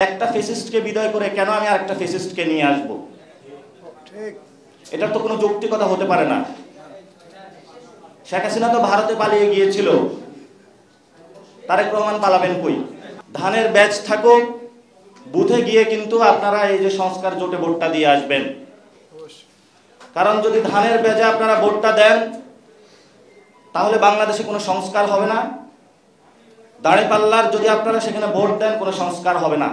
একটা ফেসিস্টকে বিদায় করে কেন আমি আরেকটা ফেসিস্টকে নিয়ে আসব? এটা তো কোনো যৌক্তিকতা হতে পারে না। শেখ হাসিনা তো ভারতে পালিয়ে গিয়েছিল, তারেক রহমান পালাবেন কই? ধানের ব্যাচ থাকুক, বুথে গিয়ে কিন্তু আপনারা এই যে সংস্কার জোটে ভোটটা দিয়ে আসবেন। কারণ যদি ধানের ব্যাচে আপনারা ভোটটা দেন তাহলে বাংলাদেশে কোনো সংস্কার হবে না। দাঁড়িপাল্লার যদি আপনারা সেখানে ভোট দেন কোনো সংস্কার হবে না।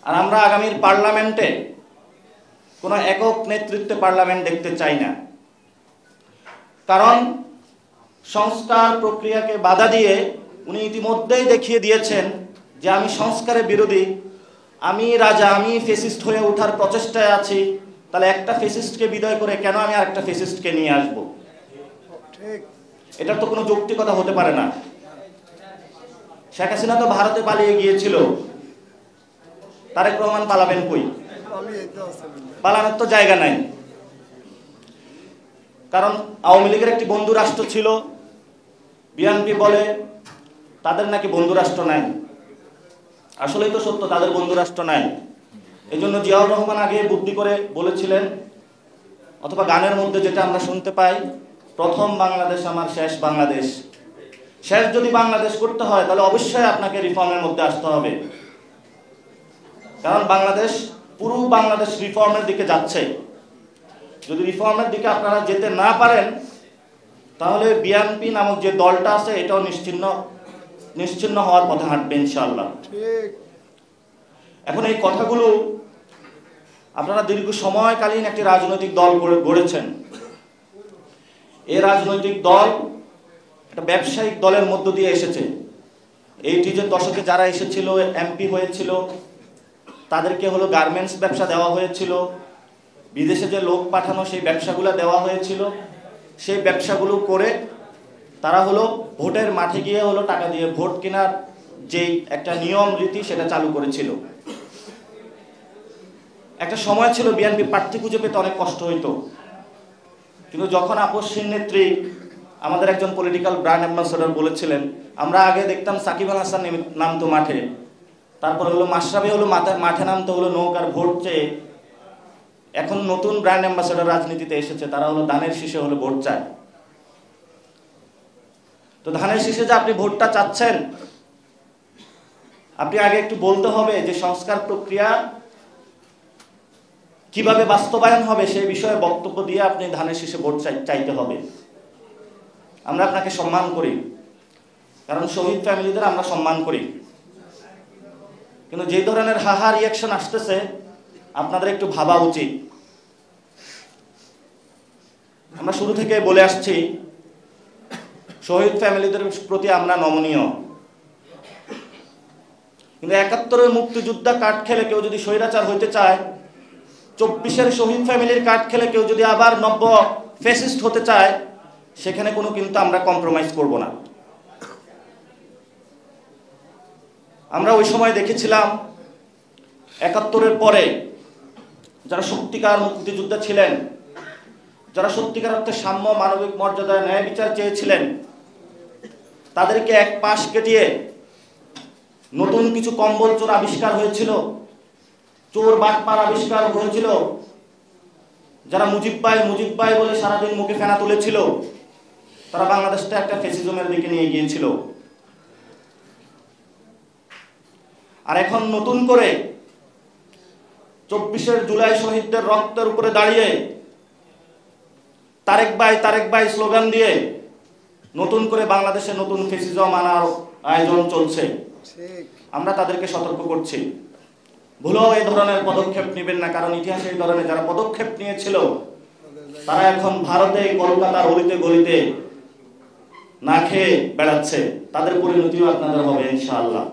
আর আমরা আগামীর পার্লামেন্টে কোনো একক নেতৃত্বে পার্লামেন্ট দেখতে চাই না। কারণ সংস্কার প্রক্রিয়াকে বাধা দিয়ে উনি ইতিমধ্যেই দেখিয়ে দিয়েছেন যে আমি সংস্কারের বিরোধী, আমি রাজা, আমি ফেসিস্ট হয়ে ওঠার প্রচেষ্টায় আছি। তাহলে একটা ফেসিস্টকে বিদায় করে কেন আমি আরেকটা ফেসিস্টকে নিয়ে আসব? এটার তো কোনো যৌক্তিকতা হতে পারে না। শেখ হাসিনা তো ভারতে পালিয়ে গিয়েছিল, তারেক রহমান পালাবেন কই? পালানোর তো জায়গা নাই। কারণ আওয়ামী লীগের একটি বন্ধু রাষ্ট্র ছিল, বিএনপি বলে তাদের নাকি বন্ধু রাষ্ট্র নাই। আসলেই তো সত্য, তাদের বন্ধু রাষ্ট্র নাই। এই জন্য জিয়াউর রহমান আগে বুদ্ধি করে বলেছিলেন, অথবা গানের মধ্যে যেটা আমরা শুনতে পাই, প্রথম বাংলাদেশ আমার শেষ বাংলাদেশ। শেষ যদি বাংলাদেশ করতে হয় তাহলে অবশ্যই আপনাকে রিফর্মের মধ্যে আসতে হবে। কারণ বাংলাদেশ, পুরো বাংলাদেশ রিফর্মের দিকে যাচ্ছে। যদি রিফর্মের দিকে আপনারা যেতে না পারেন তাহলে বিএনপি নামক যে দলটা আছে এটাও নিশ্চিহ্ন হওয়ার পথে হাঁটবে ইনশাআল্লাহ। এখন এই কথাগুলো আপনারা দীর্ঘ সময়কালীন একটি রাজনৈতিক দল গড়েছেন। এই রাজনৈতিক দল একটা ব্যবসায়িক দলের মধ্য দিয়ে এসেছে। এইটি যে দশকে যারা এসেছিল, এমপি হয়েছিল, তাদেরকে হলো গার্মেন্টস ব্যবসা দেওয়া হয়েছিল, বিদেশে যে লোক পাঠানো সেই ব্যবসাগুলো দেওয়া হয়েছিল। সেই ব্যবসাগুলো করে তারা হলো ভোটের মাঠে গিয়ে হলো টাকা দিয়ে ভোট কেনার যেই একটা নিয়ম রীতি সেটা চালু করেছিল। একটা সময় ছিল বিএনপি প্রার্থী খুঁজে পেতে অনেক কষ্ট হইতো, কিন্তু যখন আপসহীন নেত্রী আমাদের একজন পলিটিক্যাল ব্র্যান্ড অ্যাম্বাসেডর বলেছিলেন, আমরা আগে দেখতাম সাকিব আল হাসান নামতো মাঠে, তারপর হলো মাশরাফি হলো মাঠে নামতো হলো নৌকার ভোট চেয়ে। এখন নতুন ব্র্যান্ড অ্যাম্বাসেডর রাজনীতিতে এসেছে, তারা হলো ধানের শীষে হলো ভোট চায়। তো ধানের শীষে যে আপনি ভোটটা চাচ্ছেন, আপনি আগে একটু বলতে হবে যে সংস্কার প্রক্রিয়া কিভাবে বাস্তবায়ন হবে সেই বিষয়ে বক্তব্য দিয়ে আপনি ধানের শীষে ভোট চাইতে হবে। আমরা আপনাকে সম্মান করি, কারণ শহীদ ফ্যামিলিদের আমরা সম্মান করি। কিন্তু যে ধরনের হাহা রিয়াকশন আসতেছে আপনাদের একটু ভাবা উচিত। আমরা শুরু থেকে বলে আসছি শহীদ ফ্যামিলিদের প্রতি আমরা নমনীয়, কিন্তু ৭১-এর মুক্তিযোদ্ধা কাঠ খেলে কেউ যদি স্বৈরাচার হইতে চায়, ২৪-এর শহীদ ফ্যামিলির কাঠ খেলে কেউ যদি আবার নব্য ফ্যাসিস্ট হতে চায়, সেখানে কোনো কিন্তু আমরা কম্প্রোমাইজ করব না। আমরা ওই সময় দেখেছিলাম ৭১-এর পরে যারা সত্যিকার মুক্তিযোদ্ধা ছিলেন, যারা সত্যিকার অর্থে সাম্য, মানবিক মর্যাদা, ন্যায় বিচার চেয়েছিলেন, তাদেরকে এক পাশ কেটিয়ে নতুন কিছু কম্বল চোর আবিষ্কার হয়েছিল, চোর বাটপার আবিষ্কার হয়েছিল। যারা মুজিব ভাই বলে সারাদিন মুখে ফেনা তুলেছিল, তারা বাংলাদেশটা একটা ফ্যাসিজমের দিকে নিয়ে গিয়েছিল। আর এখন নতুন করে ২৪-এর জুলাই শহীদদের রক্তের উপরে দাঁড়িয়ে তারেক ভাই স্লোগান দিয়ে নতুন করে বাংলাদেশে নতুন ফ্যাসিজম আনার আয়োজন চলছে। আমরা তাদেরকে সতর্ক করছি, ভুলেও এই ধরনের পদক্ষেপ নেবেন না। কারণ ইতিহাসে এই ধরনের যারা পদক্ষেপ নিয়েছিল তারা এখন ভারতে, কলকাতার অলিতে গলিতে না খেয়ে বেড়াচ্ছে। তাদের পরিণতিও আপনাদের হবে ইনশাআল্লাহ।